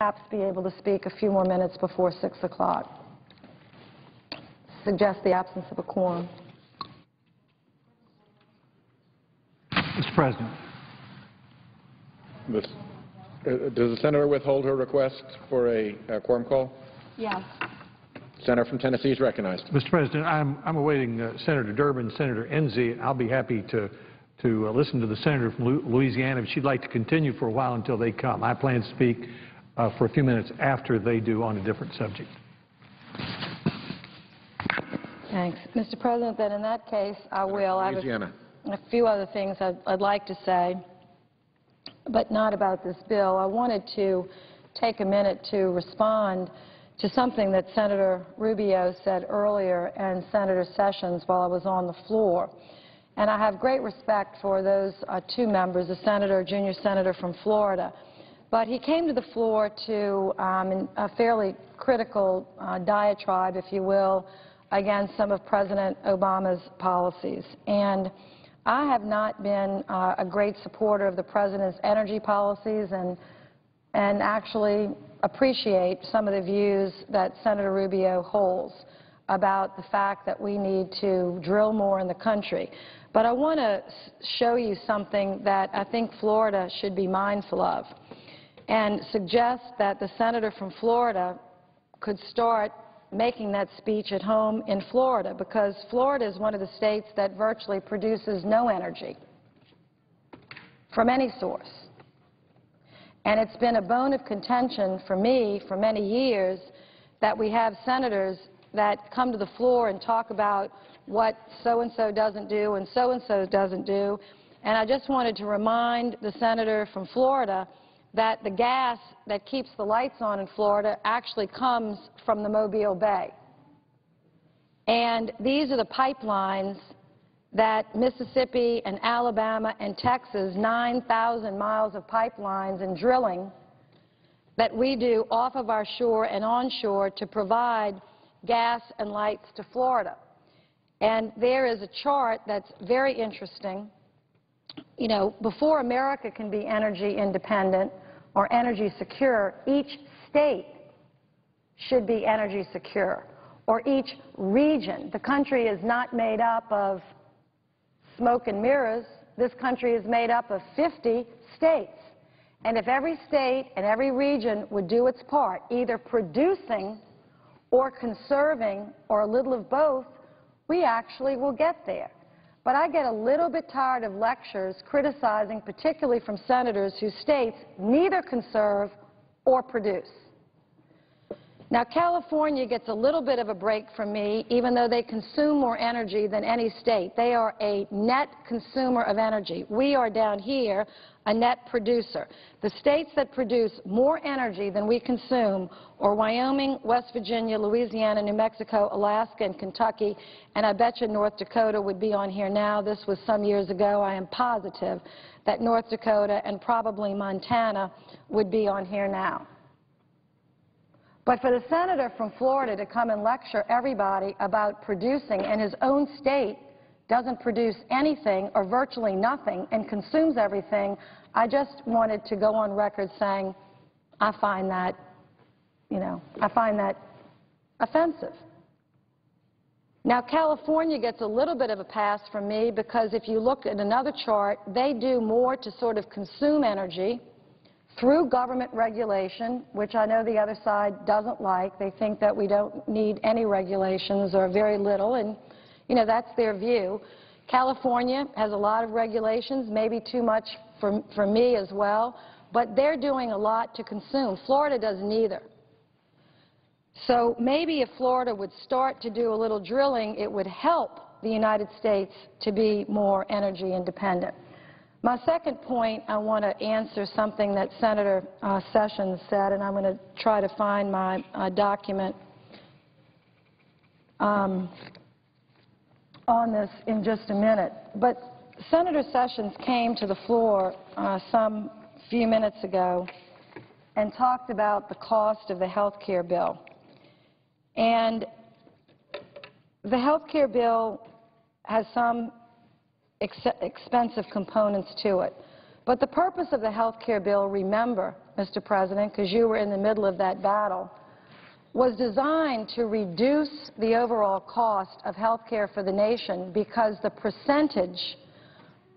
perhaps be able to speak a few more minutes before 6 o'clock. Suggest the absence of a quorum. Mr. President. Does the senator withhold her request for a quorum call? Yes. Senator from Tennessee is recognized. Mr. President, I'm awaiting Senator Durbin, Senator Enzi. I'll be happy to listen to the senator from Louisiana if she'd like to continue for a while until they come. I plan to speak for a few minutes after they do on a different subject. Thanks. Mr. President, then in that case, I will. I have a few other things I'd like to say, but not about this bill. I wanted to take a minute to respond to something that Senator Rubio said earlier and Senator Sessions while I was on the floor. And I have great respect for those two members, a junior senator from Florida. But he came to the floor to a fairly critical diatribe, if you will, against some of President Obama's policies. And I have not been a great supporter of the President's energy policies and actually appreciate some of the views that Senator Rubio holds about the fact that we need to drill more in the country. But I want to show you something that I think Florida should be mindful of and suggest that the senator from Florida could start making that speech at home in Florida, because Florida is one of the states that virtually produces no energy from any source. And it's been a bone of contention for me for many years that we have senators that come to the floor and talk about what so-and-so doesn't do and so-and-so doesn't do. And I just wanted to remind the senator from Florida that the gas that keeps the lights on in Florida actually comes from the Mobile Bay. And these are the pipelines that Mississippi and Alabama and Texas, 9,000 miles of pipelines and drilling that we do off of our shore and onshore to provide gas and lights to Florida. And there is a chart that's very interesting. You know, before America can be energy independent or energy secure, each state should be energy secure, or each region. The country is not made up of smoke and mirrors. This country is made up of 50 states. And if every state and every region would do its part, either producing or conserving or a little of both, we actually will get there. But I get a little bit tired of lectures criticizing, particularly from senators whose states neither conserve or produce. Now, California gets a little bit of a break from me, even though they consume more energy than any state. They are a net consumer of energy. We are down here a net producer. The states that produce more energy than we consume are Wyoming, West Virginia, Louisiana, New Mexico, Alaska, and Kentucky, and I bet you North Dakota would be on here now. This was some years ago. I am positive that North Dakota and probably Montana would be on here now. But for the senator from Florida to come and lecture everybody about producing, and his own state doesn't produce anything or virtually nothing and consumes everything, I just wanted to go on record saying I find that, I find that offensive. Now, California gets a little bit of a pass from me because if you look at another chart, they do more to sort of consume energy through government regulation, which I know the other side doesn't like. They think that we don't need any regulations or very little, and, that's their view. California has a lot of regulations, maybe too much for me as well, but they're doing a lot to consume. Florida does neither. So maybe if Florida would start to do a little drilling, it would help the United States to be more energy independent. My second point, I want to answer something that Senator Sessions said, and I'm going to try to find my document on this in just a minute. But Senator Sessions came to the floor some few minutes ago and talked about the cost of the health care bill. And the health care bill has some expensive components to it. But the purpose of the health care bill, remember, Mr. President, because you were in the middle of that battle, was designed to reduce the overall cost of health care for the nation because the percentage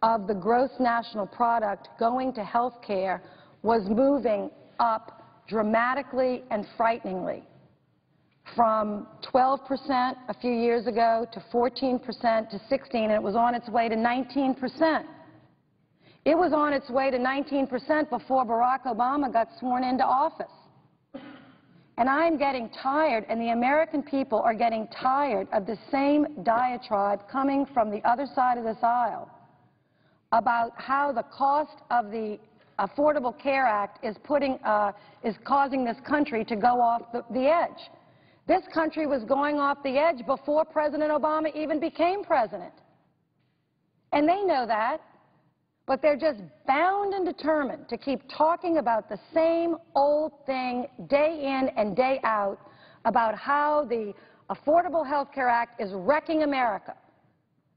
of the gross national product going to health care was moving up dramatically and frighteningly, from 12% a few years ago to 14% to 16%, and it was on its way to 19%. It was on its way to 19% before Barack Obama got sworn into office. And I'm getting tired, and the American people are getting tired of the same diatribe coming from the other side of this aisle about how the cost of the Affordable Care Act is causing this country to go off the edge. This country was going off the edge before President Obama even became president. And they know that. But they're just bound and determined to keep talking about the same old thing day in and day out about how the Affordable Health Care Act is wrecking America.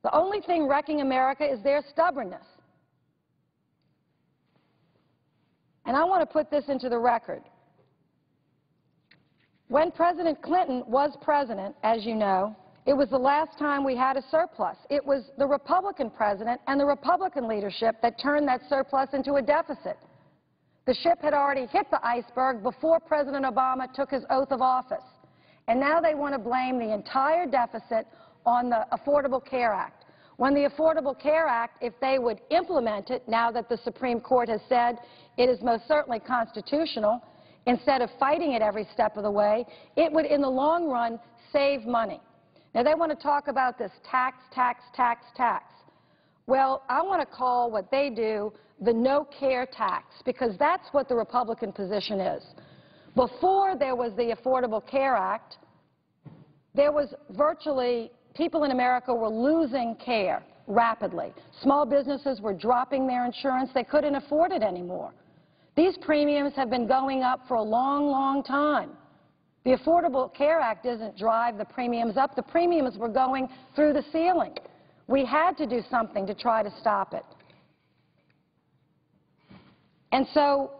The only thing wrecking America is their stubbornness. And I want to put this into the record. When President Clinton was president, as you know, it was the last time we had a surplus. It was the Republican president and the Republican leadership that turned that surplus into a deficit. The ship had already hit the iceberg before President Obama took his oath of office. And now they want to blame the entire deficit on the Affordable Care Act. When the Affordable Care Act, if they would implement it, now that the Supreme Court has said it is most certainly constitutional, instead of fighting it every step of the way, it would, in the long run, save money. Now, they want to talk about this tax. Well, I want to call what they do the no-care tax, because that's what the Republican position is. Before there was the Affordable Care Act, there was virtually, people in America were losing care rapidly. Small businesses were dropping their insurance. They couldn't afford it anymore. These premiums have been going up for a long, long time. The Affordable Care Act doesn't drive the premiums up. The premiums were going through the ceiling. We had to do something to try to stop it. And so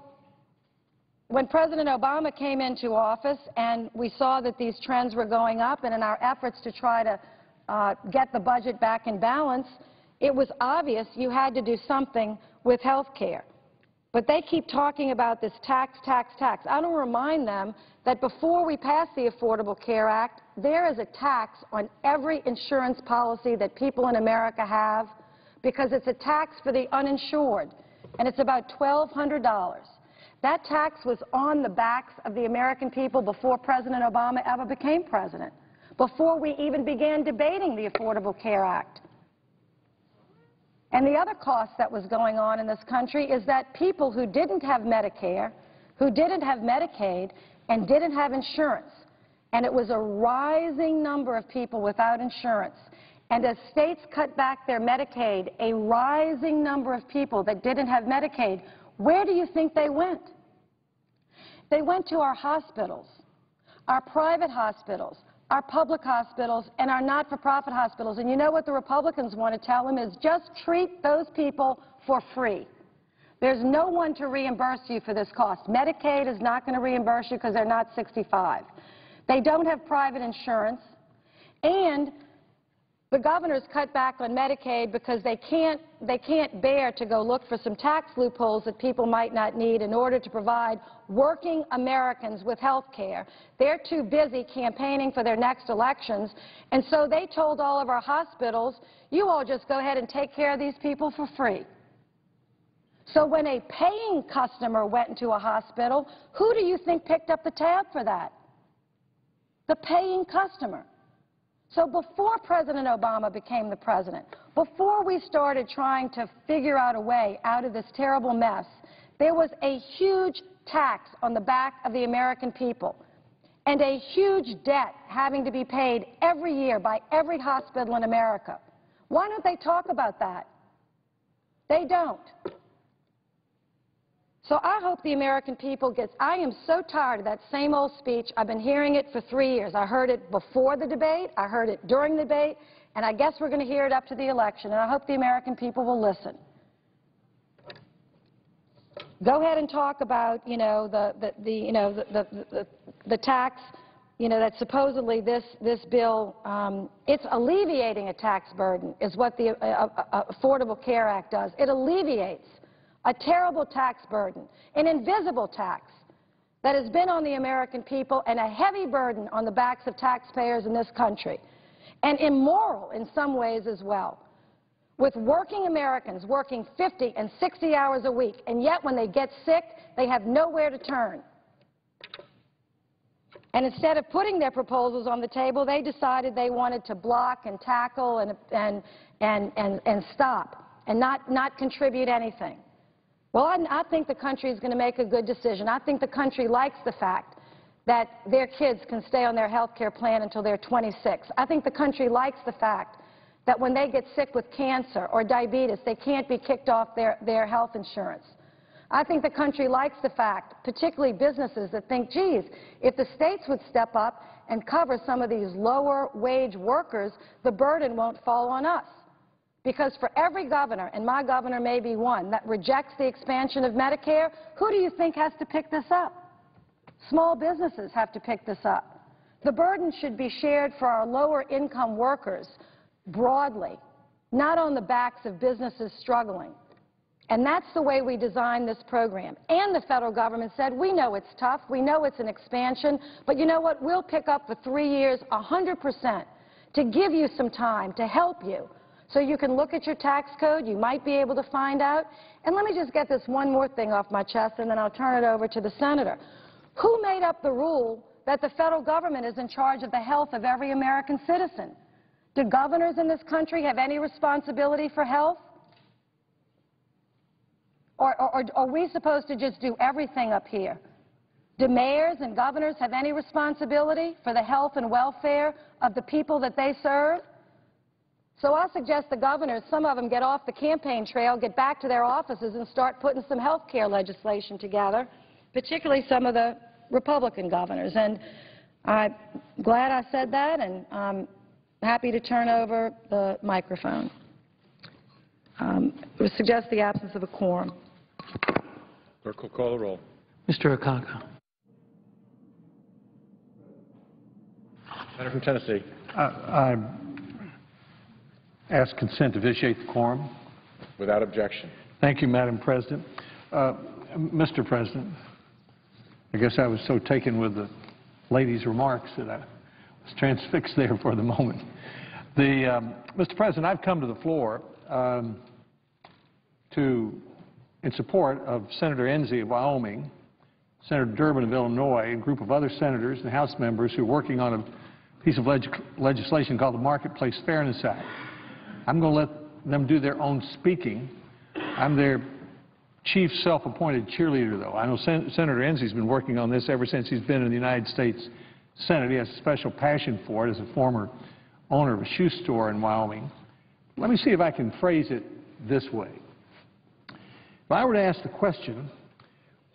when President Obama came into office and we saw that these trends were going up, and in our efforts to try to get the budget back in balance, it was obvious you had to do something with health care. But they keep talking about this tax. I want to remind them that before we passed the Affordable Care Act, there is a tax on every insurance policy that people in America have, because it's a tax for the uninsured, and it's about $1,200. That tax was on the backs of the American people before President Obama ever became president, before we even began debating the Affordable Care Act. And the other cost that was going on in this country is that people who didn't have Medicare, who didn't have Medicaid, and didn't have insurance, and it was a rising number of people without insurance, and as states cut back their Medicaid, a rising number of people that didn't have Medicaid, where do you think they went? They went to our hospitals, our private hospitals, our public hospitals, and our not-for-profit hospitals. And you know what the Republicans want to tell them is just treat those people for free. There's no one to reimburse you for this cost. Medicaid is not going to reimburse you because they're not 65. They don't have private insurance, and the governors cut back on Medicaid because they can't bear to go look for some tax loopholes that people might not need in order to provide working Americans with health care. They're too busy campaigning for their next elections, and so they told all of our hospitals, you all just go ahead and take care of these people for free. So when a paying customer went into a hospital, who do you think picked up the tab for that? The paying customer. So before President Obama became the president, before we started trying to figure out a way out of this terrible mess, there was a huge tax on the back of the American people and a huge debt having to be paid every year by every hospital in America. Why don't they talk about that? They don't. So I hope the American people gets, I am so tired of that same old speech. I've been hearing it for 3 years. I heard it before the debate, I heard it during the debate, and I guess we're going to hear it up to the election, and I hope the American people will listen. Go ahead and talk about, the tax, that supposedly this bill, it's alleviating a tax burden is what the Affordable Care Act does. It alleviates a terrible tax burden, an invisible tax that has been on the American people and a heavy burden on the backs of taxpayers in this country, and immoral in some ways as well, with working Americans working 50 and 60 hours a week, and yet when they get sick, they have nowhere to turn. And instead of putting their proposals on the table, they decided they wanted to block and tackle and stop and not contribute anything. Well, I think the country is going to make a good decision. I think the country likes the fact that their kids can stay on their health care plan until they're 26. I think the country likes the fact that when they get sick with cancer or diabetes, they can't be kicked off their health insurance. I think the country likes the fact, particularly businesses that think, geez, if the states would step up and cover some of these lower wage workers, the burden won't fall on us. Because for every governor, and my governor may be one, that rejects the expansion of Medicare, who do you think has to pick this up? Small businesses have to pick this up. The burden should be shared for our lower income workers broadly, not on the backs of businesses struggling. And that's the way we designed this program. And the federal government said, we know it's tough, we know it's an expansion, but you know what, we'll pick up for 3 years 100% to give you some time, to help you, so you can look at your tax code, you might be able to find out. And let me just get this one more thing off my chest, and then I'll turn it over to the senator. Who made up the rule that the federal government is in charge of the health of every American citizen? Do governors in this country have any responsibility for health? Or are we supposed to just do everything up here? Do mayors and governors have any responsibility for the health and welfare of the people that they serve? So I'll suggest the governors, some of them get off the campaign trail, get back to their offices and start putting some health care legislation together, particularly some of the Republican governors. And I'm glad I said that, and I'm happy to turn over the microphone. It would suggest the absence of a quorum. Clerk will call the roll. Mr. Akaka. Senator from Tennessee. I ask consent to vitiate the quorum. Without objection. Thank you, Madam President. Mr. President, I guess I was so taken with the lady's remarks that I was transfixed there for the moment. Mr. President, I've come to the floor in support of Senator Enzi of Wyoming, Senator Durbin of Illinois, and a group of other senators and House members who are working on a piece of legislation called the Marketplace Fairness Act. I'm going to let them do their own speaking. I'm their chief self-appointed cheerleader, though. I know Senator Enzi's been working on this ever since he's been in the United States Senate. He has a special passion for it as a former owner of a shoe store in Wyoming. Let me see if I can phrase it this way. If I were to ask the question,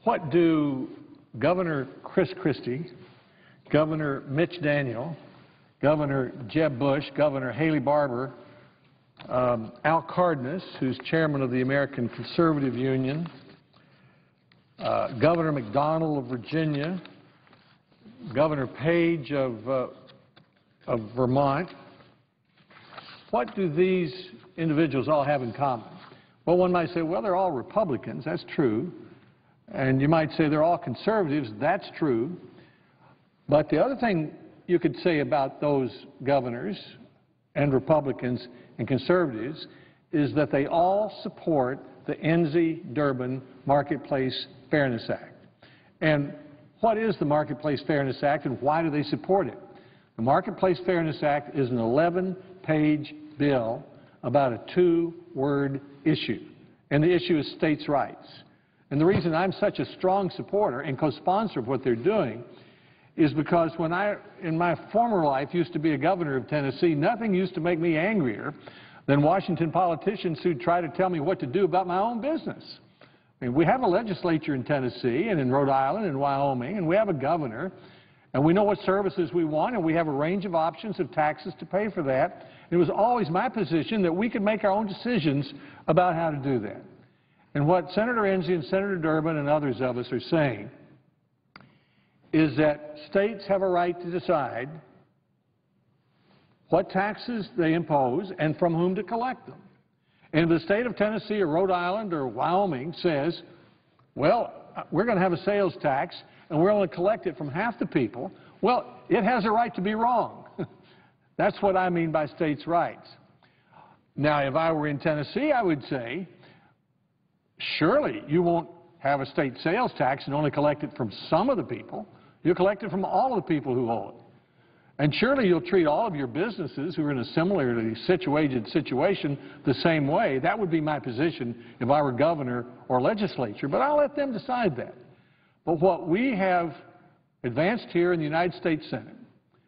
what do Governor Chris Christie, Governor Mitch Daniel, Governor Jeb Bush, Governor Haley Barbour, Al Cardenas, who's chairman of the American Conservative Union, Governor McDonnell of Virginia, Governor Page of Vermont, what do these individuals all have in common? Well, one might say, well, they're all Republicans. That's true. And you might say they're all conservatives. That's true. But the other thing you could say about those governors and Republicans and conservatives is that they all support the Enzi-Durbin Marketplace Fairness Act. And what is the Marketplace Fairness Act and why do they support it? The Marketplace Fairness Act is an 11-page bill about a 2-word issue, and the issue is states' rights. And the reason I'm such a strong supporter and co-sponsor of what they're doing is because when I, in my former life, used to be a governor of Tennessee, nothing used to make me angrier than Washington politicians who try to tell me what to do about my own business. I mean, we have a legislature in Tennessee and in Rhode Island and Wyoming, and we have a governor, and we know what services we want, and we have a range of options of taxes to pay for that. It was always my position that we could make our own decisions about how to do that. And what Senator Enzi and Senator Durbin and others of us are saying is that states have a right to decide what taxes they impose and from whom to collect them. And if the state of Tennessee or Rhode Island or Wyoming says, well, we're going to have a sales tax and we're going to collect it from half the people, well, it has a right to be wrong. That's what I mean by states' rights. Now, if I were in Tennessee, I would say, surely you won't have a state sales tax and only collect it from some of the people. You'll collect it from all of the people who owe it. And surely you'll treat all of your businesses who are in a similarly situated situation the same way. That would be my position if I were governor or legislature, but I'll let them decide that. But what we have advanced here in the United States Senate,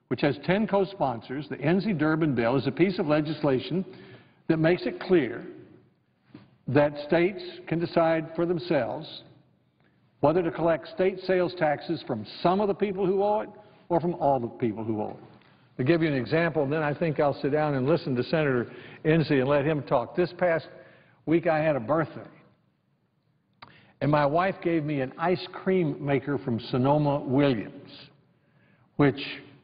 which has 10 co-sponsors, the Enzi-Durbin bill, is a piece of legislation that makes it clear that states can decide for themselves whether to collect state sales taxes from some of the people who owe it or from all the people who owe it. To give you an example, and then I think I'll sit down and listen to Senator Enzi and let him talk. This past week I had a birthday, and my wife gave me an ice cream maker from Sonoma-Williams, which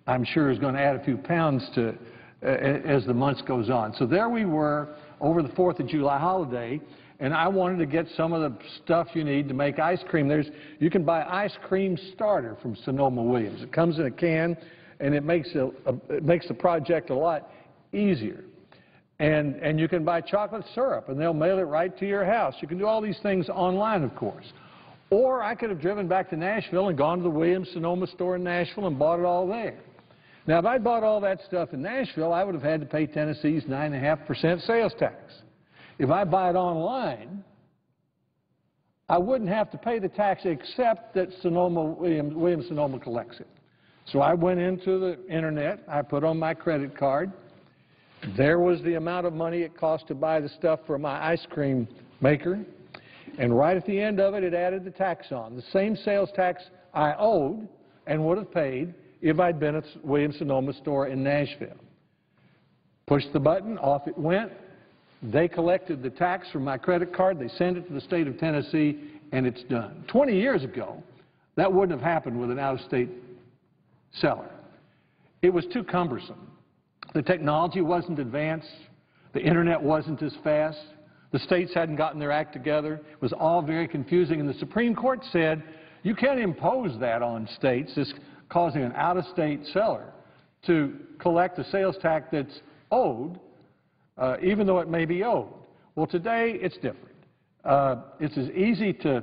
I'm sure is going to add a few pounds to as the months goes on. So there we were over the 4th of July holiday, and I wanted to get some of the stuff you need to make ice cream. You can buy ice cream starter from Sonoma-Williams. It comes in a can, and it makes the project a lot easier. And you can buy chocolate syrup, and they'll mail it right to your house. You can do all these things online, of course. Or I could have driven back to Nashville and gone to the Williams-Sonoma store in Nashville and bought it all there. Now, if I bought all that stuff in Nashville, I would have had to pay Tennessee's 9.5% sales tax. If I buy it online, I wouldn't have to pay the tax except that Williams-Sonoma collects it. So I went into the Internet, I put on my credit card. There was the amount of money it cost to buy the stuff for my ice cream maker. And right at the end of it, it added the tax on. The same sales tax I owed and would have paid if I'd been at Williams-Sonoma store in Nashville. Pushed the button, off it went. They collected the tax from my credit card. They sent it to the state of Tennessee, and it's done. 20 years ago, that wouldn't have happened with an out-of-state seller. It was too cumbersome. The technology wasn't advanced. The Internet wasn't as fast. The states hadn't gotten their act together. It was all very confusing, and the Supreme Court said you can't impose that on states, this causing an out-of-state seller to collect a sales tax that's owed, even though it may be owed. Well, today it's different. It's as easy to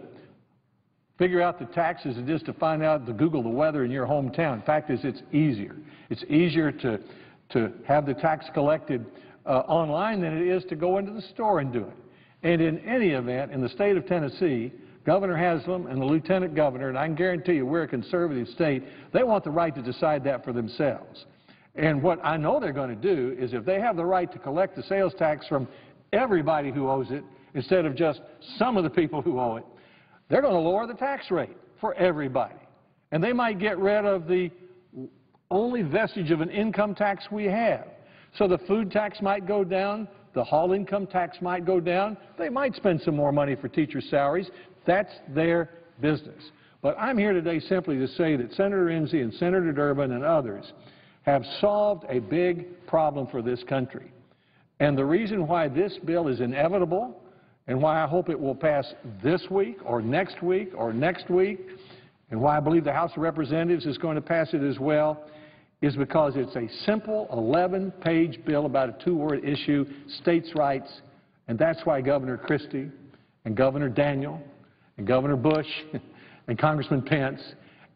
figure out the tax as it is to find out, to Google the weather in your hometown. The fact is, it's easier. It's easier to have the tax collected online than it is to go into the store and do it. And in any event, in the state of Tennessee, Governor Haslam and the Lieutenant Governor, and I can guarantee you we're a conservative state, they want the right to decide that for themselves. And what I know they're going to do is if they have the right to collect the sales tax from everybody who owes it instead of just some of the people who owe it, they're going to lower the tax rate for everybody. And they might get rid of the only vestige of an income tax we have. So the food tax might go down, the hall income tax might go down, they might spend some more money for teachers' salaries. That's their business. But I'm here today simply to say that Senator Enzi and Senator Durbin and others have solved a big problem for this country. And the reason why this bill is inevitable and why I hope it will pass this week or next week or next week, and why I believe the House of Representatives is going to pass it as well, is because it's a simple 11-page bill about a two-word issue, states' rights, and that's why Governor Christie and Governor Daniel and Governor Bush and Congressman Pence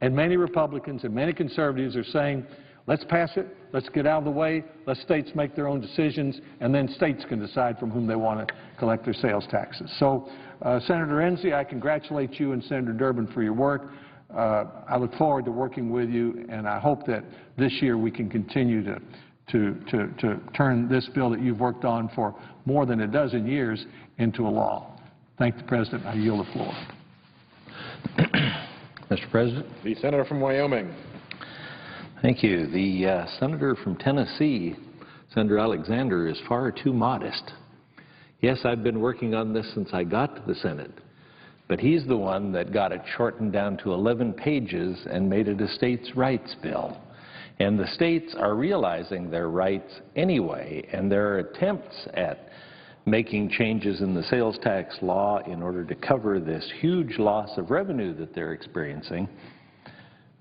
and many Republicans and many conservatives are saying, let's pass it, let's get out of the way, let states make their own decisions, and then states can decide from whom they want to collect their sales taxes. So, Senator Enzi, I congratulate you and Senator Durbin for your work. I look forward to working with you, and I hope that this year we can continue to turn this bill that you've worked on for more than a dozen years into a law. Thank the President. I yield the floor. Mr. President. The Senator from Wyoming. Thank you. The Senator from Tennessee, Senator Alexander, is far too modest. Yes, I've been working on this since I got to the Senate, but he's the one that got it shortened down to 11 pages and made it a states' rights bill. And the states are realizing their rights anyway, and there are attempts at making changes in the sales tax law in order to cover this huge loss of revenue that they're experiencing.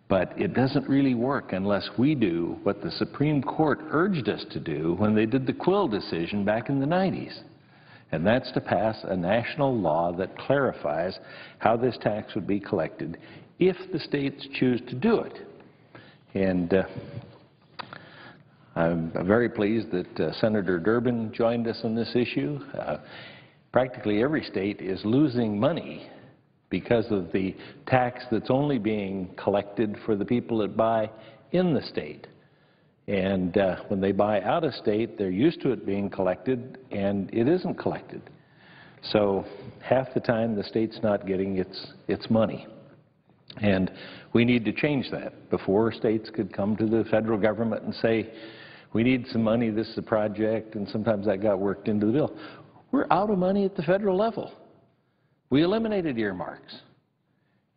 But it doesn't really work unless we do what the Supreme Court urged us to do when they did the Quill decision back in the 90s. And that's to pass a national law that clarifies how this tax would be collected if the states choose to do it. And I'm very pleased that Senator Durbin joined us on this issue. Practically every state is losing money because of the tax that's only being collected for the people that buy in the state. And when they buy out of state, they're used to it being collected, and it isn't collected. So half the time the state's not getting its money. And we need to change that. Before, states could come to the federal government and say, we need some money, this is a project, and sometimes that got worked into the bill. We're out of money at the federal level. We eliminated earmarks,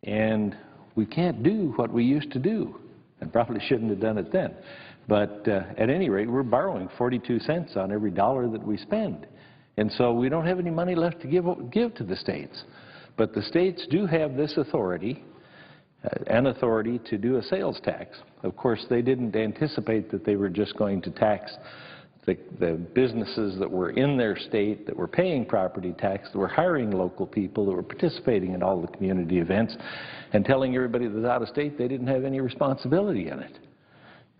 and we can't do what we used to do, and probably shouldn't have done it then. But at any rate, we're borrowing 42 cents on every dollar that we spend, and so we don't have any money left to give to the states. But the states do have this authority, an authority to do a sales tax. Of course, they didn't anticipate that they were just going to tax the businesses that were in their state, that were paying property tax, that were hiring local people, that were participating in all the community events, and telling everybody that's out of state they didn't have any responsibility in it.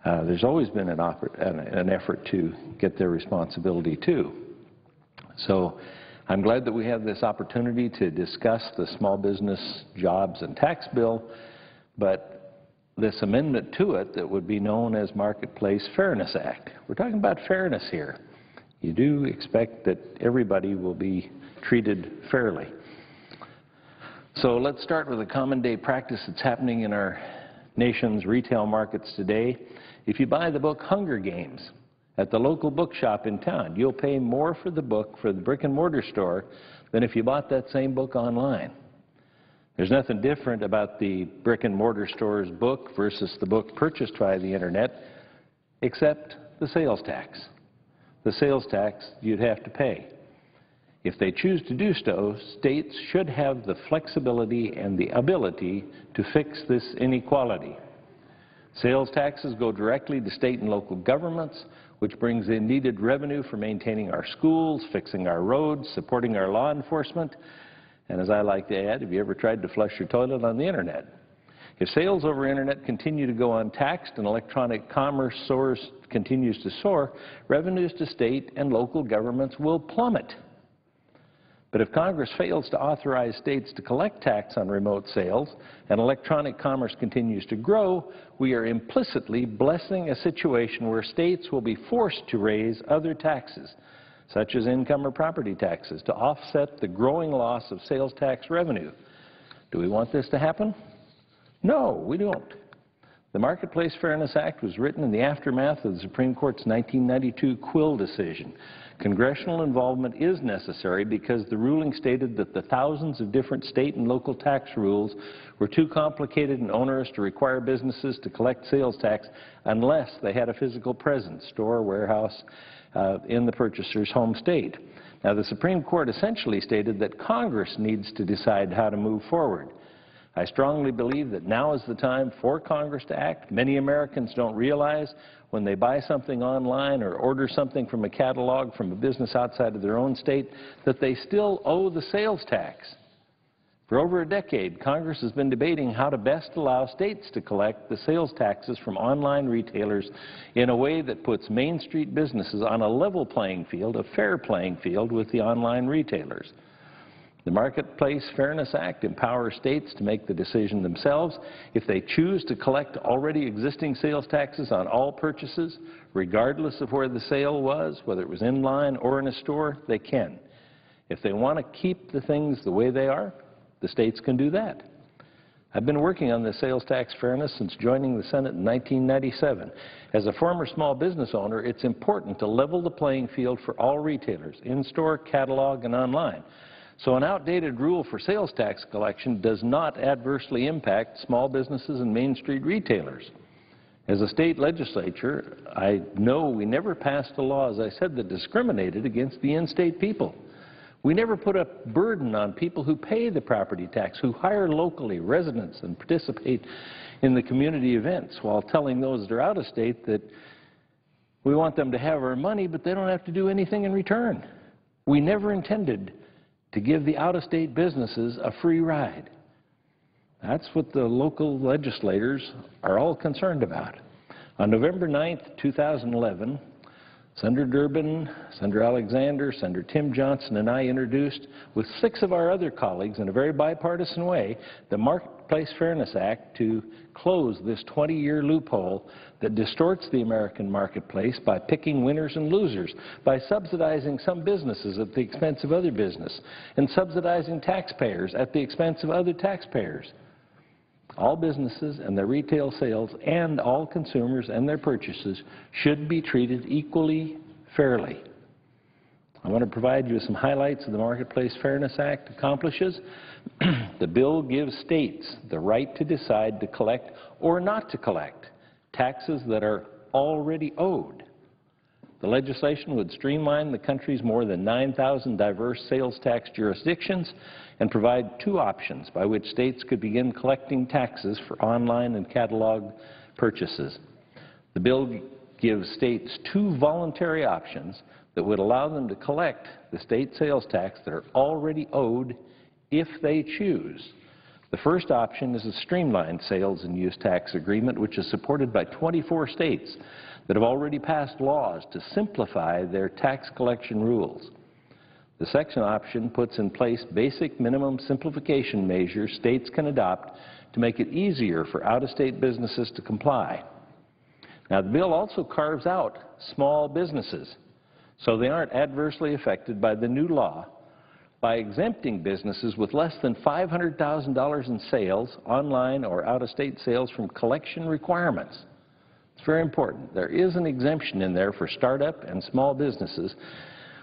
There's always been an effort to get their responsibility too. So I'm glad that we have this opportunity to discuss the Small Business Jobs and Tax Bill, but this amendment to it that would be known as Marketplace Fairness Act. We're talking about fairness here. You do expect that everybody will be treated fairly. So let's start with a common day practice that's happening in our nation's retail markets today. If you buy the book Hunger Games at the local bookshop in town, you'll pay more for the book for the brick and mortar store than if you bought that same book online. There's nothing different about the brick and mortar store's book versus the book purchased via the internet, except the sales tax. The sales tax you'd have to pay. If they choose to do so, states should have the flexibility and the ability to fix this inequality. Sales taxes go directly to state and local governments, which brings in needed revenue for maintaining our schools, fixing our roads, supporting our law enforcement. And as I like to add, have you ever tried to flush your toilet on the internet? If sales over internet continue to go untaxed and electronic commerce continues to soar, revenues to state and local governments will plummet. But if Congress fails to authorize states to collect tax on remote sales and electronic commerce continues to grow, we are implicitly blessing a situation where states will be forced to raise other taxes, such as income or property taxes, to offset the growing loss of sales tax revenue. Do we want this to happen? No, we don't. The Marketplace Fairness Act was written in the aftermath of the Supreme Court's 1992 Quill decision. Congressional involvement is necessary because the ruling stated that the thousands of different state and local tax rules were too complicated and onerous to require businesses to collect sales tax unless they had a physical presence, store, warehouse, in the purchaser's home state. Now, the Supreme Court essentially stated that Congress needs to decide how to move forward. I strongly believe that now is the time for Congress to act. Many Americans don't realize when they buy something online or order something from a catalog from a business outside of their own state that they still owe the sales tax. For over a decade, Congress has been debating how to best allow states to collect the sales taxes from online retailers in a way that puts Main Street businesses on a level playing field, a fair playing field with the online retailers. The Marketplace Fairness Act empowers states to make the decision themselves. If they choose to collect already existing sales taxes on all purchases, regardless of where the sale was, whether it was in line or in a store, they can. If they want to keep the things the way they are, the states can do that. I've been working on this sales tax fairness since joining the Senate in 1997. As a former small business owner, it's important to level the playing field for all retailers, in-store, catalog, and online. So an outdated rule for sales tax collection does not adversely impact small businesses and Main Street retailers. As a state legislature, I know we never passed a law, as I said, that discriminated against the in-state people. We never put a burden on people who pay the property tax, who hire locally, residents, and participate in the community events, while telling those that are out of state that we want them to have our money, but they don't have to do anything in return. We never intended to give the out-of-state businesses a free ride. That's what the local legislators are all concerned about. On November 9th, 2011, Senator Durbin, Senator Alexander, Senator Tim Johnson, and I introduced, with 6 of our other colleagues in a very bipartisan way, the Marketplace Fairness Act to close this 20-year loophole that distorts the American marketplace by picking winners and losers, by subsidizing some businesses at the expense of other business, and subsidizing taxpayers at the expense of other taxpayers. All businesses and their retail sales and all consumers and their purchases should be treated equally fairly. I want to provide you with some highlights of the Marketplace Fairness Act accomplishes. The bill gives states the right to decide to collect or not to collect taxes that are already owed. The legislation would streamline the country's more than 9,000 diverse sales tax jurisdictions and provide 2 options by which states could begin collecting taxes for online and catalog purchases. The bill gives states 2 voluntary options that would allow them to collect the state sales tax that are already owed if they choose. The first option is a streamlined sales and use tax agreement, which is supported by 24 states that have already passed laws to simplify their tax collection rules. The second option puts in place basic minimum simplification measures states can adopt to make it easier for out-of-state businesses to comply. Now, the bill also carves out small businesses, so they aren't adversely affected by the new law by exempting businesses with less than $500,000 in sales, online or out-of-state sales, from collection requirements. It's very important. There is an exemption in there for startup and small businesses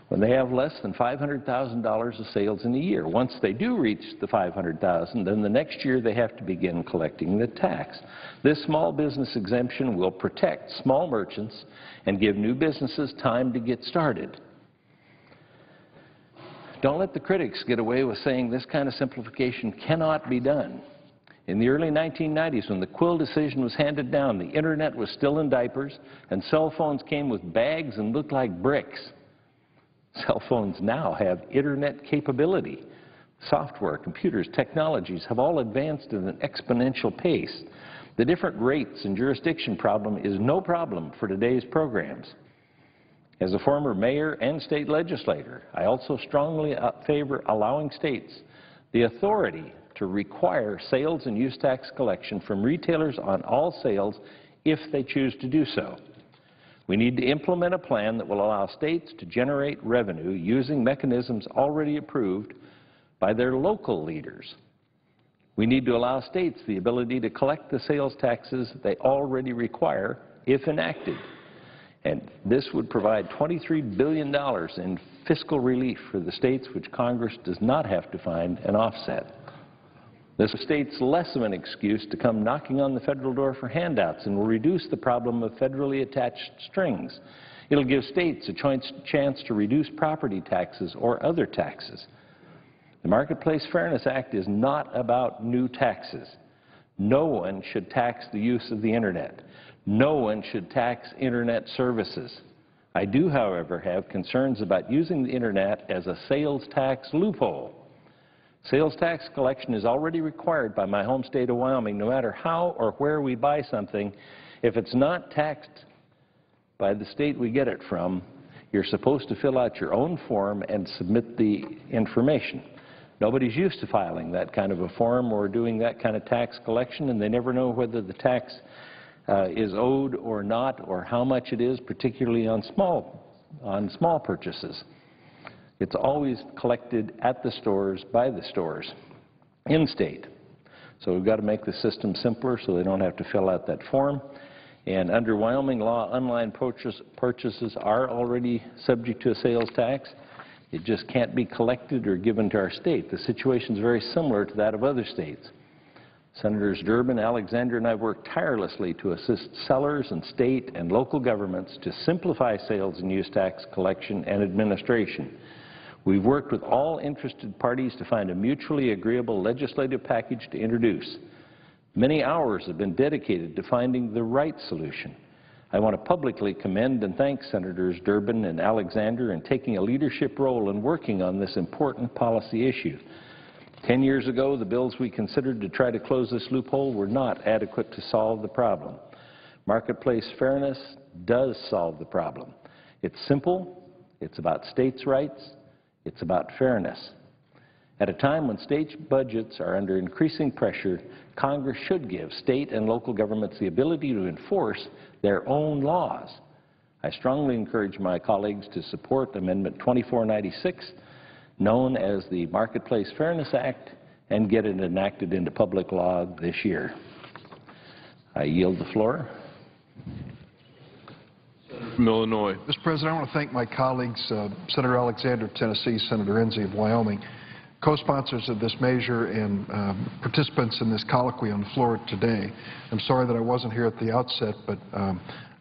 when they have less than $500,000 of sales in a year. Once they do reach the $500,000, then the next year they have to begin collecting the tax. This small business exemption will protect small merchants and give new businesses time to get started. Don't let the critics get away with saying this kind of simplification cannot be done. In the early 1990s, when the Quill decision was handed down, the Internet was still in diapers, and cell phones came with bags and looked like bricks. Cell phones now have Internet capability. Software, computers, technologies have all advanced at an exponential pace. The different rates and jurisdiction problem is no problem for today's programs. As a former mayor and state legislator, I also strongly favor allowing states the authority to require sales and use tax collection from retailers on all sales if they choose to do so. We need to implement a plan that will allow states to generate revenue using mechanisms already approved by their local leaders. We need to allow states the ability to collect the sales taxes they already require if enacted. And this would provide $23 billion in fiscal relief for the states, which Congress does not have to find an offset. This state's less of an excuse to come knocking on the federal door for handouts and will reduce the problem of federally attached strings. It'll give states a chance to reduce property taxes or other taxes. The Marketplace Fairness Act is not about new taxes. No one should tax the use of the Internet. No one should tax Internet services. I do, however, have concerns about using the Internet as a sales tax loophole. Sales tax collection is already required by my home state of Wyoming, no matter how or where we buy something. If it's not taxed by the state we get it from, you're supposed to fill out your own form and submit the information. Nobody's used to filing that kind of a form or doing that kind of tax collection, and they never know whether the tax is owed or not, or how much it is, particularly on small purchases. It's always collected at the stores, by the stores, in state. So we've got to make the system simpler so they don't have to fill out that form. And under Wyoming law, online purchases are already subject to a sales tax. It just can't be collected or given to our state. The situation is very similar to that of other states. Senators Durbin, Alexander, and I have worked tirelessly to assist sellers and state and local governments to simplify sales and use tax collection and administration. We've worked with all interested parties to find a mutually agreeable legislative package to introduce. Many hours have been dedicated to finding the right solution. I want to publicly commend and thank Senators Durbin and Alexander in taking a leadership role in working on this important policy issue. 10 years ago, the bills we considered to try to close this loophole were not adequate to solve the problem. Marketplace fairness does solve the problem. It's simple, it's about states' rights, it's about fairness. At a time when state budgets are under increasing pressure, Congress should give state and local governments the ability to enforce their own laws. I strongly encourage my colleagues to support Amendment 2496, known as the Marketplace Fairness Act, and get it enacted into public law this year. I yield the floor. From Illinois. Mr. President, I want to thank my colleagues, Senator Alexander of Tennessee, Senator Enzi of Wyoming, co-sponsors of this measure and participants in this colloquy on the floor today. I'm sorry that I wasn't here at the outset, but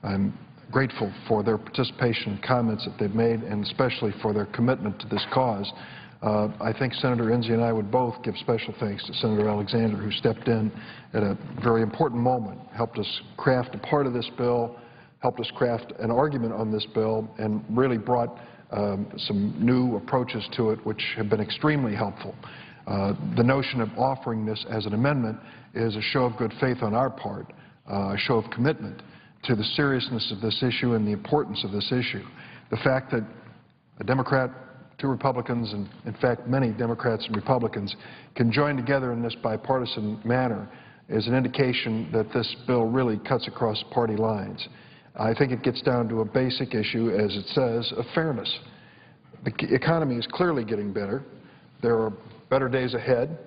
I'm grateful for their participation and comments that they've made, and especially for their commitment to this cause. I think Senator Enzi and I would both give special thanks to Senator Alexander, who stepped in at a very important moment, helped us craft a part of this bill, helped us craft an argument on this bill, and really brought some new approaches to it which have been extremely helpful. The notion of offering this as an amendment is a show of good faith on our part, a show of commitment to the seriousness of this issue and the importance of this issue. The fact that a Democrat, two Republicans, and in fact many Democrats and Republicans can join together in this bipartisan manner is an indication that this bill really cuts across party lines. I think it gets down to a basic issue, as it says, of fairness. The economy is clearly getting better. There are better days ahead,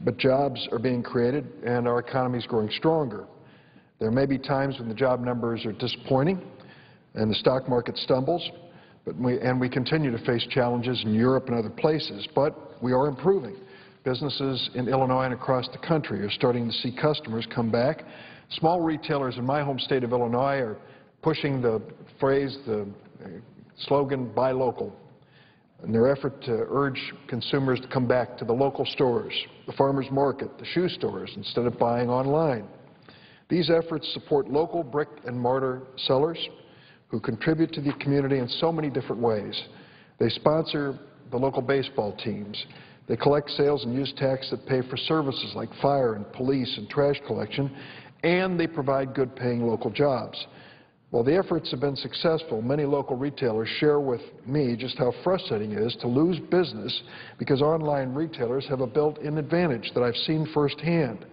but jobs are being created and our economy is growing stronger. There may be times when the job numbers are disappointing and the stock market stumbles, and we continue to face challenges in Europe and other places, but we are improving. Businesses in Illinois and across the country are starting to see customers come back. Small retailers in my home state of Illinois are pushing the phrase, the slogan, buy local, in their effort to urge consumers to come back to the local stores, the farmers market, the shoe stores, instead of buying online. These efforts support local brick and mortar sellers who contribute to the community in so many different ways. They sponsor the local baseball teams. They collect sales and use tax that pay for services like fire and police and trash collection, and they provide good-paying local jobs. While the efforts have been successful, many local retailers share with me just how frustrating it is to lose business because online retailers have a built-in advantage that I've seen firsthand.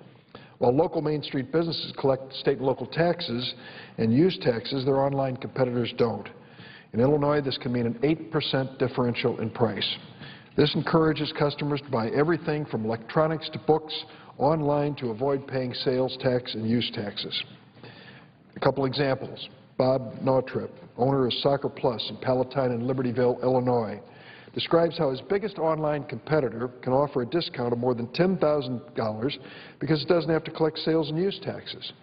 While local Main Street businesses collect state and local taxes and use taxes, their online competitors don't. In Illinois, this can mean an 8% differential in price. This encourages customers to buy everything from electronics to books online to avoid paying sales tax and use taxes. A couple examples. Bob Nautrip, owner of Soccer Plus in Palatine and Libertyville, Illinois, describes how his biggest online competitor can offer a discount of more than $10,000 because it doesn't have to collect sales and use taxes.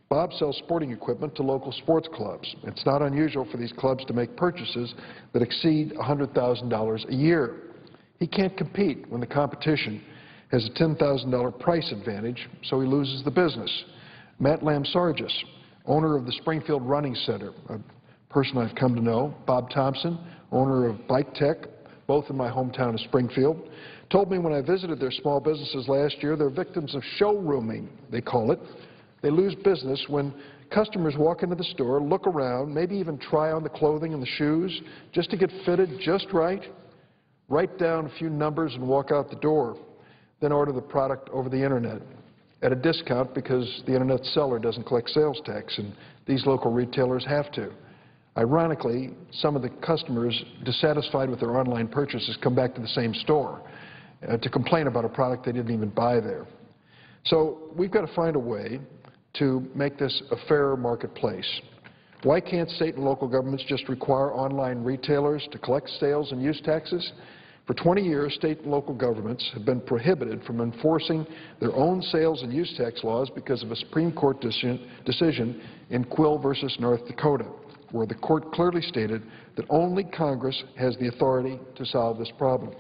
Bob sells sporting equipment to local sports clubs. It's not unusual for these clubs to make purchases that exceed $100,000 a year. He can't compete when the competition has a $10,000 price advantage, so he loses the business. Matt Lamsargis, owner of the Springfield Running Center, a person I've come to know, Bob Thompson, owner of Bike Tech, both in my hometown of Springfield, told me when I visited their small businesses last year, they're victims of showrooming, they call it. They lose business when customers walk into the store, look around, maybe even try on the clothing and the shoes just to get fitted just right, write down a few numbers and walk out the door, then order the product over the Internet at a discount because the Internet seller doesn't collect sales tax, and these local retailers have to. Ironically, some of the customers dissatisfied with their online purchases come back to the same store to complain about a product they didn't even buy there. So we've got to find a way to make this a fairer marketplace. Why can't state and local governments just require online retailers to collect sales and use taxes? For 20 years, state and local governments have been prohibited from enforcing their own sales and use tax laws because of a Supreme Court decision in Quill versus North Dakota, where the court clearly stated that only Congress has the authority to solve this problem.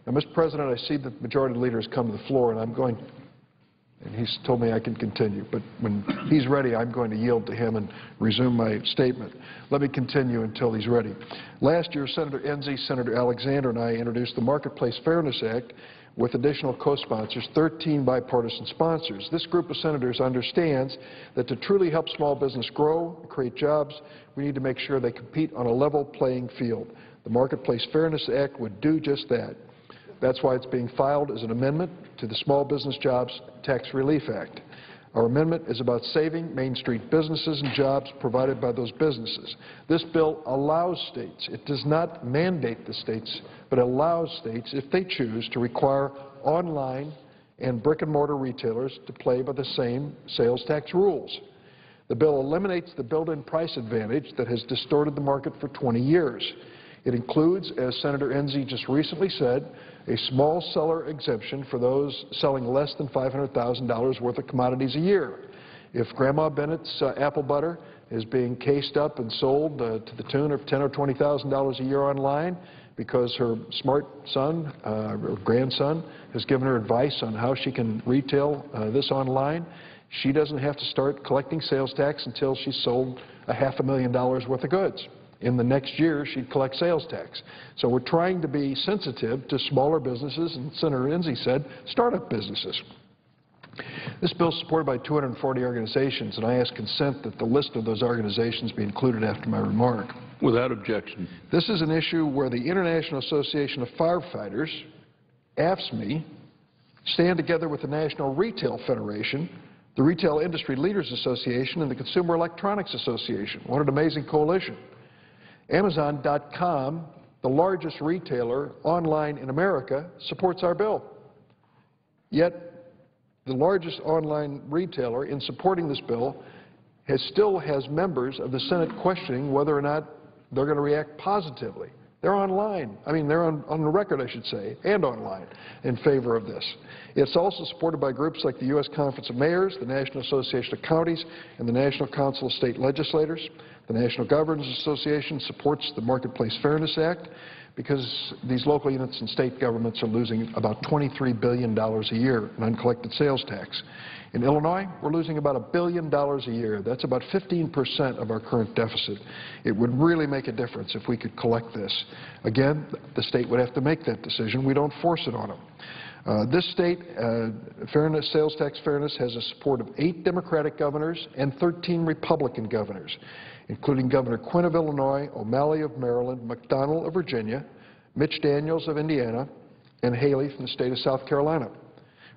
Now, Mr. President, I see that the Majority Leader has come to the floor, and he's told me I can continue. But when he's ready, I'm going to yield to him and resume my statement. Let me continue until he's ready. Last year, Senator Enzi, Senator Alexander, and I introduced the Marketplace Fairness Act with additional co-sponsors, 13 bipartisan sponsors. This group of senators understands that to truly help small business grow and create jobs, we need to make sure they compete on a level playing field. The Marketplace Fairness Act would do just that. That's why it's being filed as an amendment to the Small Business Jobs Tax Relief Act. Our amendment is about saving Main Street businesses and jobs provided by those businesses. This bill allows states, it does not mandate the states, but allows states, if they choose, to require online and brick-and-mortar retailers to play by the same sales tax rules. The bill eliminates the built-in price advantage that has distorted the market for 20 years. It includes, as Senator Enzi just recently said, a small seller exemption for those selling less than $500,000 worth of commodities a year. If Grandma Bennett's apple butter is being cased up and sold to the tune of $10,000 or $20,000 a year online because her smart son or grandson has given her advice on how she can retail this online, she doesn't have to start collecting sales tax until she's sold $500,000 worth of goods. In the next year, she'd collect sales tax. So we're trying to be sensitive to smaller businesses, and Senator Enzi said startup businesses. This bill is supported by 240 organizations, and I ask consent that the list of those organizations be included after my remark. Without objection. This is an issue where the International Association of Firefighters, AFSCME, stand together with the National Retail Federation, the Retail Industry Leaders Association, and the Consumer Electronics Association. What an amazing coalition. Amazon.com, the largest retailer online in America, supports our bill. Yet, the largest online retailer in supporting this bill still has members of the Senate questioning whether or not they're going to react positively. They're online. I mean, they're on the record, I should say, and online in favor of this. It's also supported by groups like the U.S. Conference of Mayors, the National Association of Counties, and the National Council of State Legislators. The National Governors Association supports the Marketplace Fairness Act because these local units and state governments are losing about $23 billion a year in uncollected sales tax. In Illinois, we're losing about $1 billion a year. That's about 15% of our current deficit. It would really make a difference if we could collect this. Again, the state would have to make that decision. We don't force it on them. This state, sales tax fairness, has the support of 8 Democratic governors and 13 Republican governors, including Governor Quinn of Illinois, O'Malley of Maryland, McDonnell of Virginia, Mitch Daniels of Indiana, and Haley from the state of South Carolina.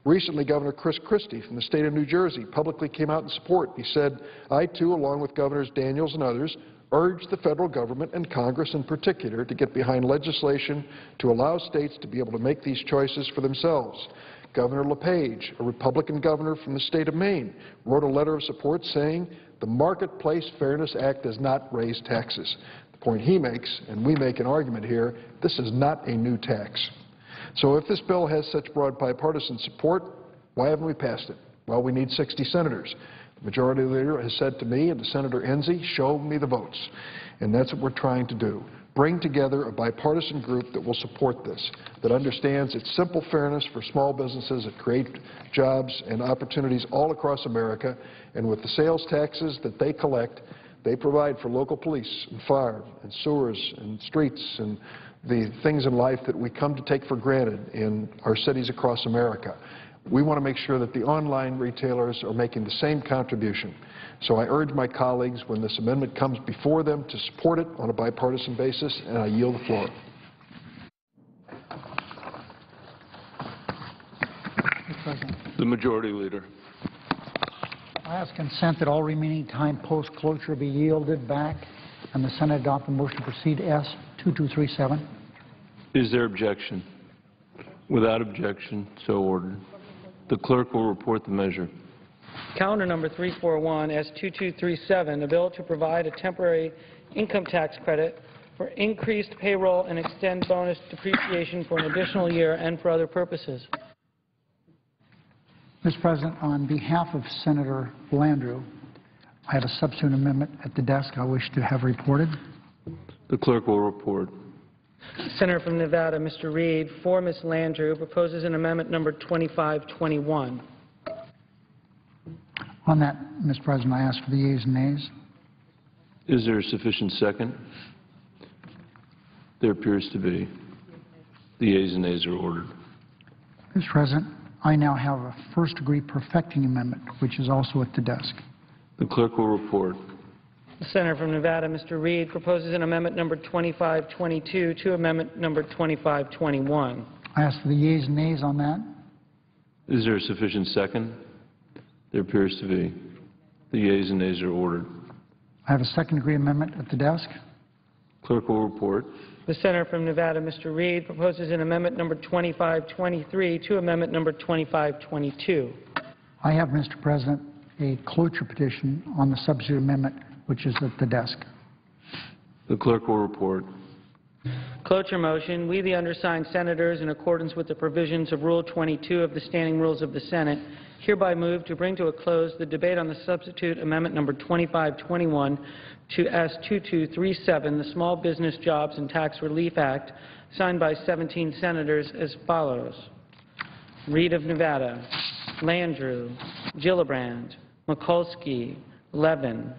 Recently, Governor Chris Christie from the state of New Jersey publicly came out in support. He said, I, too, along with Governors Daniels and others, urge the federal government and Congress in particular to get behind legislation to allow states to be able to make these choices for themselves. Governor LePage, a Republican governor from the state of Maine, wrote a letter of support saying the Marketplace Fairness Act does not raise taxes. The point he makes, and we make an argument here, this is not a new tax. So if this bill has such broad bipartisan support, why haven't we passed it? Well, we need 60 senators. The Majority Leader has said to me and to Senator Enzi, show me the votes. And that's what we're trying to do. Bring together a bipartisan group that will support this, that understands its simple fairness for small businesses that create jobs and opportunities all across America, and with the sales taxes that they collect, they provide for local police and fire and sewers and streets and the things in life that we come to take for granted in our cities across America. We want to make sure that the online retailers are making the same contribution. So I urge my colleagues, when this amendment comes before them, to support it on a bipartisan basis, and I yield the floor. Mr. President, The Majority Leader. I ask consent that all remaining time post-closure be yielded back and the Senate adopt the motion to proceed S-2237. Is there objection? Without objection, so ordered. The clerk will report the measure. Calendar number 341, S2237, a bill to provide a temporary income tax credit for increased payroll and extend bonus depreciation for an additional year and for other purposes. Mr. President, on behalf of Senator Landrieu, I have a substitute amendment at the desk I wish to have reported. The clerk will report. Senator from Nevada, Mr. Reed, for Ms. Landrieu, proposes an amendment number 2521. On that, Mr. President, I ask for the yeas and nays. Is there a sufficient second? There appears to be. The yeas and nays are ordered. Mr. President, I now have a first-degree perfecting amendment, which is also at the desk. The clerk will report. The senator from Nevada, Mr. Reed, proposes an amendment number 2522 to amendment number 2521. I ask for the yeas and nays on that. Is there a sufficient second? There appears to be. The yeas and nays are ordered. I have a second-degree amendment at the desk. Clerk will report. The senator from Nevada, Mr. Reed, proposes an amendment number 2523 to amendment number 2522. I have, Mr. President, a cloture petition on the substitute amendment, which is at the desk. The clerk will report. Cloture motion. We, the undersigned senators, in accordance with the provisions of Rule 22 of the Standing Rules of the Senate, hereby move to bring to a close the debate on the substitute amendment number 2521 to S2237, the Small Business Jobs and Tax Relief Act, signed by 17 senators as follows: Reed of Nevada, Landrieu, Gillibrand, Mikulski, Levin,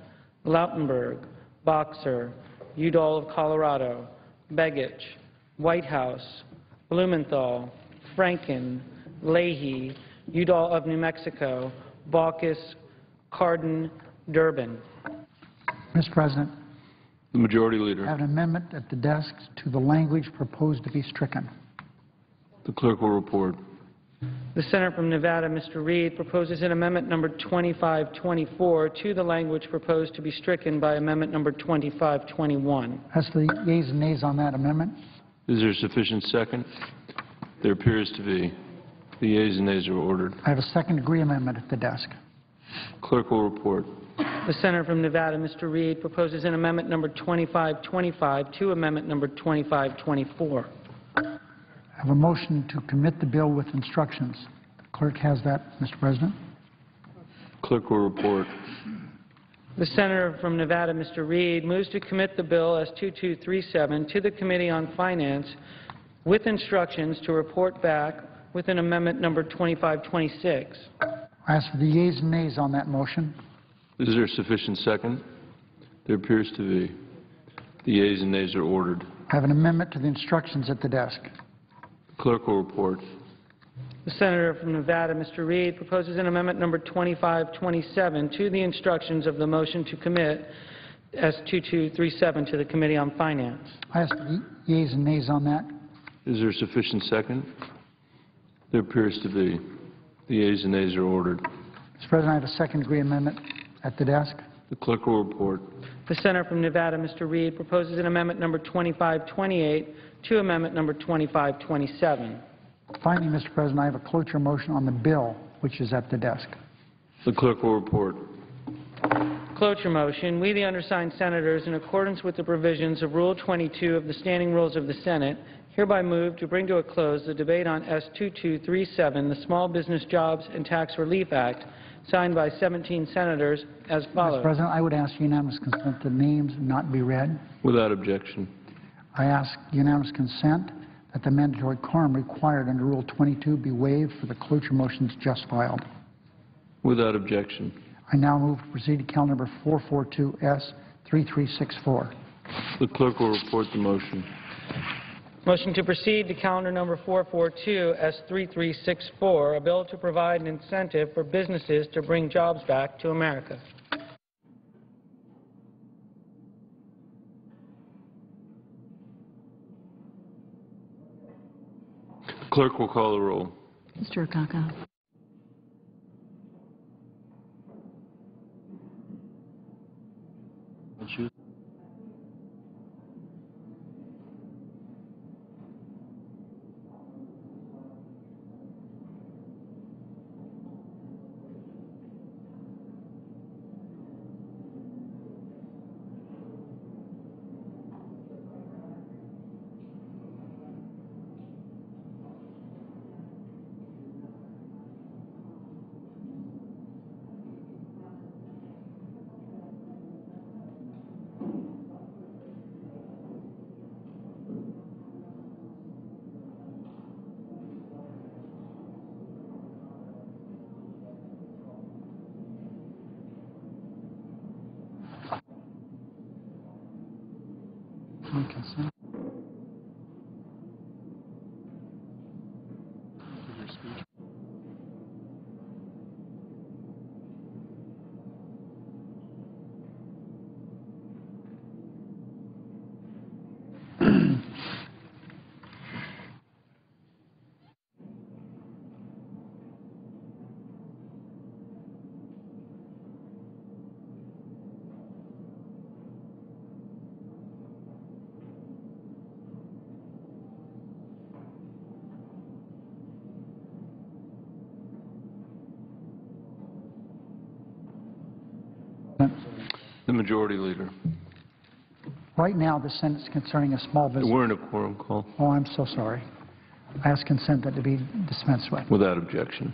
Lautenberg, Boxer, Udall of Colorado, Begich, Whitehouse, Blumenthal, Franken, Leahy, Udall of New Mexico, Baucus, Cardin, Durbin. Mr. President, The Majority I Leader. have an amendment at the desk to the language proposed to be stricken. The clerk will report. The senator from Nevada, Mr. Reed, proposes an amendment number 2524 to the language proposed to be stricken by amendment number 2521. As for the yeas and nays on that amendment, Is there a sufficient second? There appears to be. The yeas and nays are ordered. I have a second-degree amendment at the desk. Clerk will report. The senator from Nevada, Mr. Reed, proposes an amendment number 2525 to amendment number 2524. I have a motion to commit the bill with instructions. The clerk has that, Mr. President. Clerk will report. The senator from Nevada, Mr. Reed, moves to commit the bill S2237 to the Committee on Finance with instructions to report back with an amendment number 2526. I ask for the yeas and nays on that motion. Is there a sufficient second? There appears to be. The yeas and nays are ordered. I have an amendment to the instructions at the desk. The clerk will report. The senator from Nevada, Mr. Reed, proposes an amendment number 2527 to the instructions of the motion to commit S2237 to the Committee on Finance. I ask for the yeas and nays on that. Is there a sufficient second? There appears to be. The yeas and nays are ordered. Mr. President, I have a second-degree amendment at the desk. The clerk will report. The senator from Nevada, Mr. Reed, proposes an amendment number 2528 to amendment number 2527. Finally, Mr. President, I have a cloture motion on the bill, which is at the desk. The clerk will report. Cloture motion. We, the undersigned senators, in accordance with the provisions of Rule 22 of the Standing Rules of the Senate, hereby move to bring to a close the debate on S2237, the Small Business Jobs and Tax Relief Act, signed by 17 senators as follows. Mr. President, I would ask unanimous consent that names not be read. Without objection. I ask unanimous consent that the mandatory quorum required under Rule 22 be waived for the cloture motions just filed. Without objection. I now move to proceed to calendar number 442S3364. The clerk will report the motion. Motion to proceed to calendar number 442, S3364, a bill to provide an incentive for businesses to bring jobs back to America. The clerk will call the roll. Mr. Okaka. consent. The Majority Leader. Right now, the Senate's concerning a small business. We're in a quorum call. Oh, I'm so sorry. I ask consent that to be dispensed with. Without objection.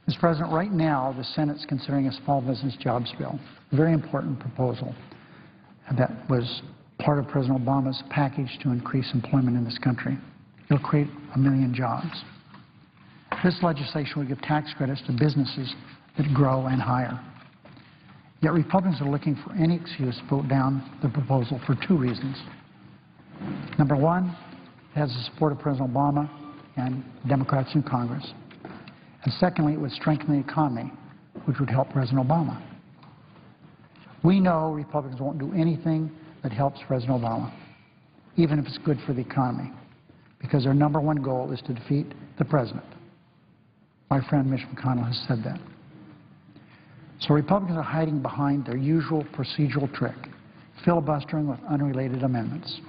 Mr. President, right now, the Senate's considering a small business jobs bill, a very important proposal that was part of President Obama's package to increase employment in this country. It'll create 1 million jobs. This legislation will give tax credits to businesses that grow and hire. Yet Republicans are looking for any excuse to vote down the proposal for 2 reasons. Number one, it has the support of President Obama and Democrats in Congress. And secondly, it would strengthen the economy, which would help President Obama. We know Republicans won't do anything that helps President Obama, even if it's good for the economy, because their number one goal is to defeat the president. My friend Mitch McConnell has said that. So Republicans are hiding behind their usual procedural trick, filibustering with unrelated amendments.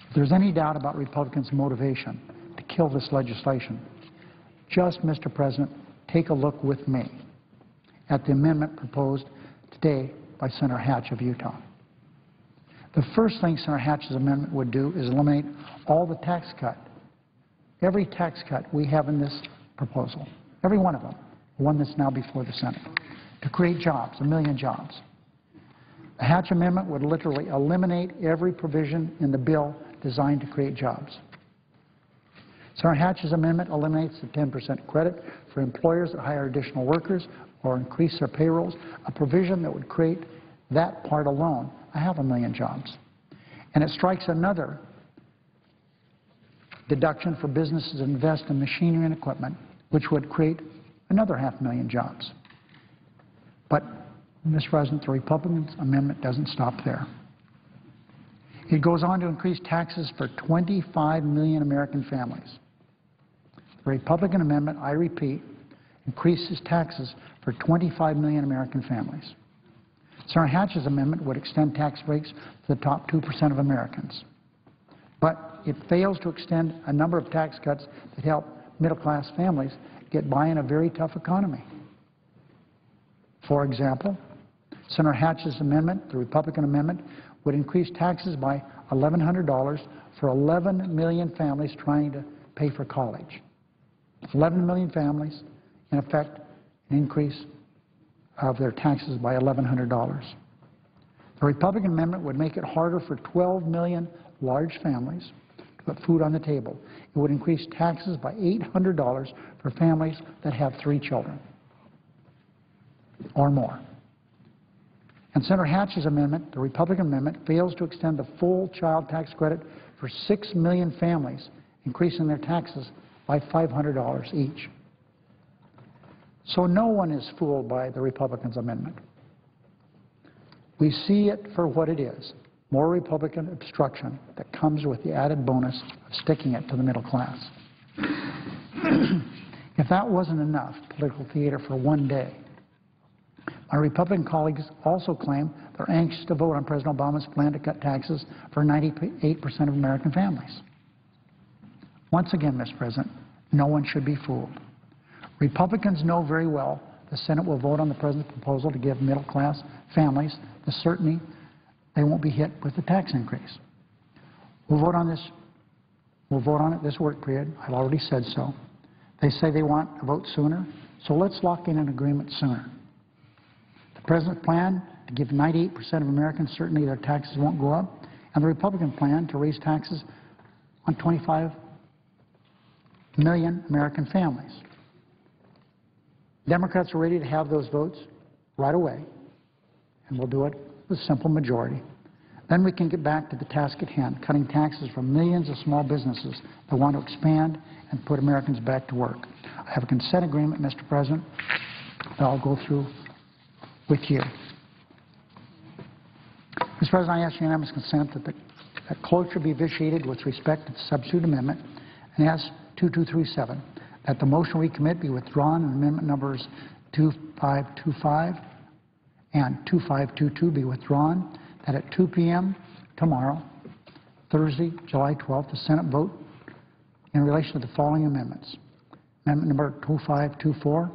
If there's any doubt about Republicans' motivation to kill this legislation, just, Mr. President, take a look with me at the amendment proposed today by Senator Hatch of Utah. The first thing Senator Hatch's amendment would do is eliminate all the tax cut, every tax cut we have in this proposal, every one of them, the one that's now before the Senate, to create jobs, 1 million jobs. The Hatch amendment would literally eliminate every provision in the bill designed to create jobs. Senator Hatch's amendment eliminates the 10% credit for employers that hire additional workers or increase their payrolls, a provision that would create that part alone, 500,000 jobs. And it strikes another deduction for businesses that invest in machinery and equipment, which would create another 500,000 jobs. But, Mr. President, the Republicans' amendment doesn't stop there. It goes on to increase taxes for 25 million American families. The Republican amendment, I repeat, increases taxes for 25 million American families. Senator Hatch's amendment would extend tax breaks to the top 2% of Americans. But it fails to extend a number of tax cuts that help middle-class families get by in a very tough economy. For example, Senator Hatch's amendment, the Republican amendment, would increase taxes by $1,100 for 11 million families trying to pay for college. 11 million families, in effect, an increase of their taxes by $1,100. The Republican amendment would make it harder for 12 million large families to put food on the table. It would increase taxes by $800 for families that have 3 children or more. And Senator Hatch's amendment, the Republican amendment, fails to extend the full child tax credit for 6 million families, increasing their taxes by $500 each. So no one is fooled by the Republicans' amendment. We see it for what it is, more Republican obstruction that comes with the added bonus of sticking it to the middle class. If that wasn't enough political theater for one day, my Republican colleagues also claim they're anxious to vote on President Obama's plan to cut taxes for 98% of American families. Once again, Mr. President, no one should be fooled. Republicans know very well the Senate will vote on the President's proposal to give middle-class families the certainty they won't be hit with the tax increase. We'll vote on this. We'll vote on it this work period. I've already said so. They say they want a vote sooner, so let's lock in an agreement sooner. The President's plan to give 98% of Americans certainty their taxes won't go up, and the Republican plan to raise taxes on 25 million American families. Democrats are ready to have those votes right away, and we'll do it with simple majority. Then we can get back to the task at hand, cutting taxes for millions of small businesses that want to expand and put Americans back to work. I have a consent agreement, Mr. President, that I'll go through with you. Mr. President, I ask unanimous consent that cloture be vitiated with respect to the substitute amendment and S-2237, that the motion recommit be withdrawn and amendment numbers 2525 and 2522 be withdrawn, that at 2 p.m. tomorrow, Thursday, July 12th, the Senate vote in relation to the following amendments. Amendment number 2524,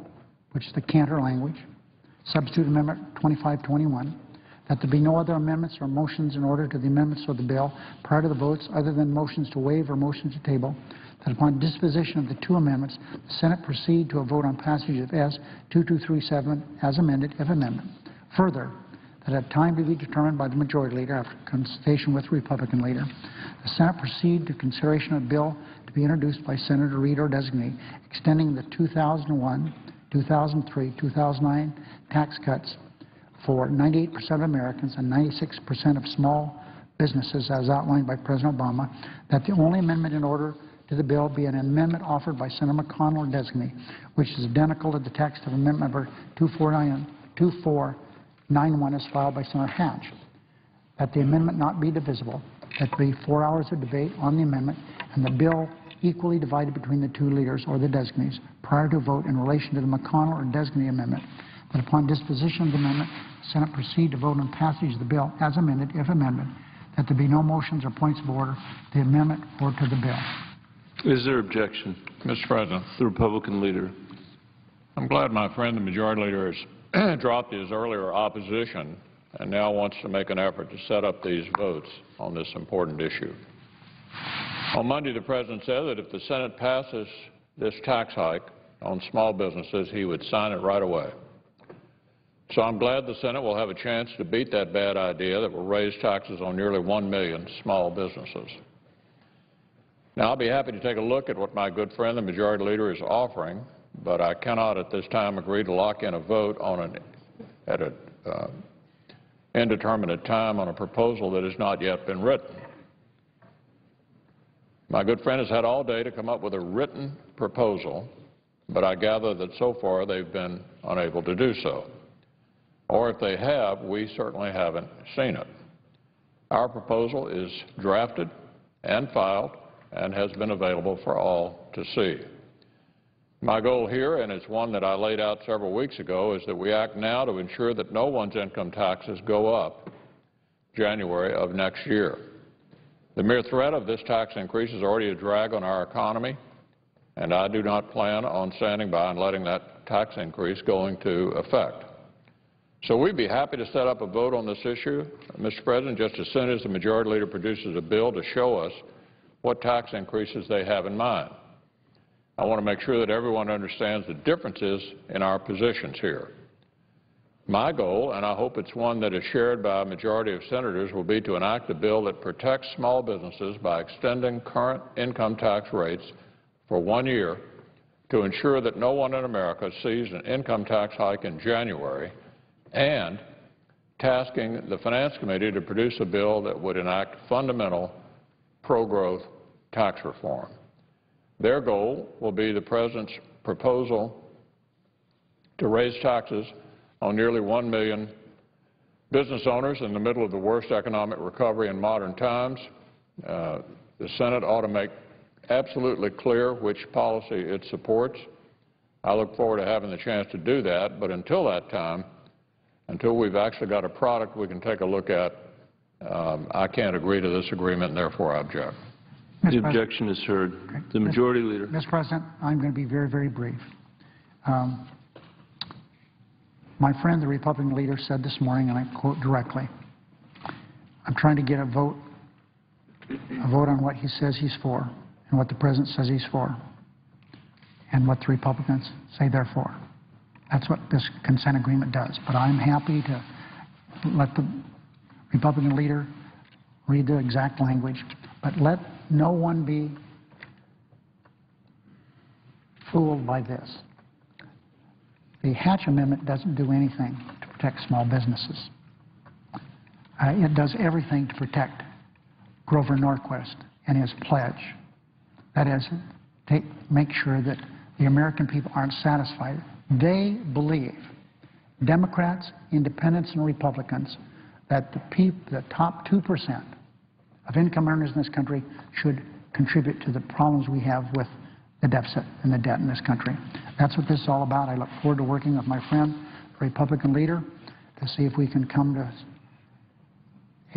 which is the Cantor language, substitute amendment 2521, that there be no other amendments or motions in order to the amendments of the bill prior to the votes other than motions to waive or motions to table, that upon disposition of the two amendments, the Senate proceed to a vote on passage of S-2237 as amended, if amended. Further, that at time to be determined by the majority leader after consultation with the Republican leader, the Senate proceed to consideration of a bill to be introduced by Senator Reid or designee extending the 2001, 2003, 2009 tax cuts for 98% of Americans and 96% of small businesses as outlined by President Obama, that the only amendment in order to the bill be an amendment offered by Senator McConnell or designee, which is identical to the text of amendment number 2491 as filed by Senator Hatch, that the amendment not be divisible, that there be 4 hours of debate on the amendment, and the bill equally divided between the two leaders or the designees prior to a vote in relation to the McConnell or designee amendment, that upon disposition of the amendment, the Senate proceed to vote on passage of the bill as amended, if amended, that there be no motions or points of order to the amendment or to the bill. Is there objection? Mr. President, The Republican leader. I'm glad my friend, the Majority Leader, has dropped his earlier opposition and now wants to make an effort to set up these votes on this important issue. On Monday, the President said that if the Senate passes this tax hike on small businesses, he would sign it right away. So I'm glad the Senate will have a chance to beat that bad idea that will raise taxes on nearly 1 million small businesses. Now, I'll be happy to take a look at what my good friend, the Majority Leader, is offering, but I cannot at this time agree to lock in a vote on at an indeterminate time on a proposal that has not yet been written. My good friend has had all day to come up with a written proposal, but I gather that so far they've been unable to do so. Or if they have, we certainly haven't seen it. Our proposal is drafted and filed and has been available for all to see. My goal here, and it's one that I laid out several weeks ago, is that we act now to ensure that no one's income taxes go up January of next year. The mere threat of this tax increase is already a drag on our economy, and I do not plan on standing by and letting that tax increase go into effect. So we'd be happy to set up a vote on this issue, Mr. President, just as soon as the Majority Leader produces a bill to show us what tax increases they have in mind. I want to make sure that everyone understands the differences in our positions here. My goal, and I hope it's one that is shared by a majority of senators, will be to enact a bill that protects small businesses by extending current income tax rates for 1 year to ensure that no one in America sees an income tax hike in January, and tasking the Finance Committee to produce a bill that would enact fundamental pro-growth tax reform. Their goal will be the President's proposal to raise taxes on nearly 1 million business owners in the middle of the worst economic recovery in modern times. The Senate ought to make absolutely clear which policy it supports. I look forward to having the chance to do that, but until that time, until we've actually got a product we can take a look at, I can't agree to this agreement, and therefore I object. The objection is heard. The Majority Leader. Mr. President, I'm going to be very, very brief. My friend, the Republican leader, said this morning, and I quote directly, I'm trying to get a vote on what he says he's for and what the President says he's for and what the Republicans say they're for. That's what this consent agreement does. But I'm happy to let the Republican leader read the exact language, but let no one be fooled by this. The Hatch Amendment doesn't do anything to protect small businesses. It does everything to protect Grover Norquist and his pledge. That is, make sure that the American people aren't satisfied. They believe, Democrats, Independents, and Republicans, that the top 2% of income earners in this country should contribute to the problems we have with the deficit and the debt in this country. That's what this is all about. I look forward to working with my friend, the Republican leader, to see if we can come to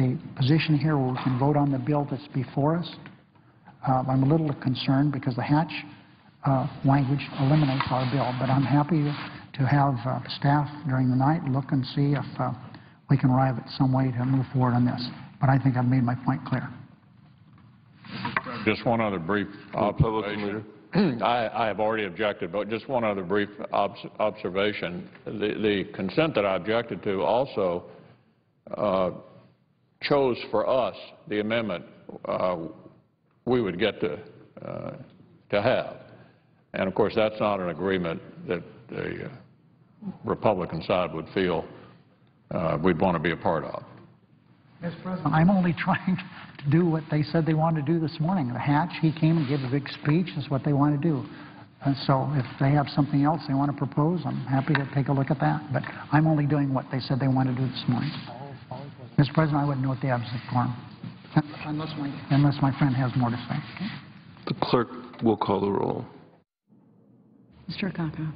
a position here where we can vote on the bill that's before us. I'm a little concerned because the hatch language eliminates our bill, but I'm happy to have staff during the night look and see if we can arrive at some way to move forward on this. But I think I've made my point clear. Just one other brief observation. I have already objected, but just one other brief observation. The consent that I objected to also chose for us the amendment we would get to have. And, of course, that's not an agreement that the Republican side would feel we'd want to be a part of. Mr. President, I'm only trying to do what they said they wanted to do this morning. The Hatch, he came and gave a big speech. That's what they want to do. And so if they have something else they want to propose, I'm happy to take a look at that. But I'm only doing what they said they want to do this morning. Mr. President, I wouldn't know what the absence of quorum, unless my friend has more to say. The clerk will call the roll. Mr. Akaka.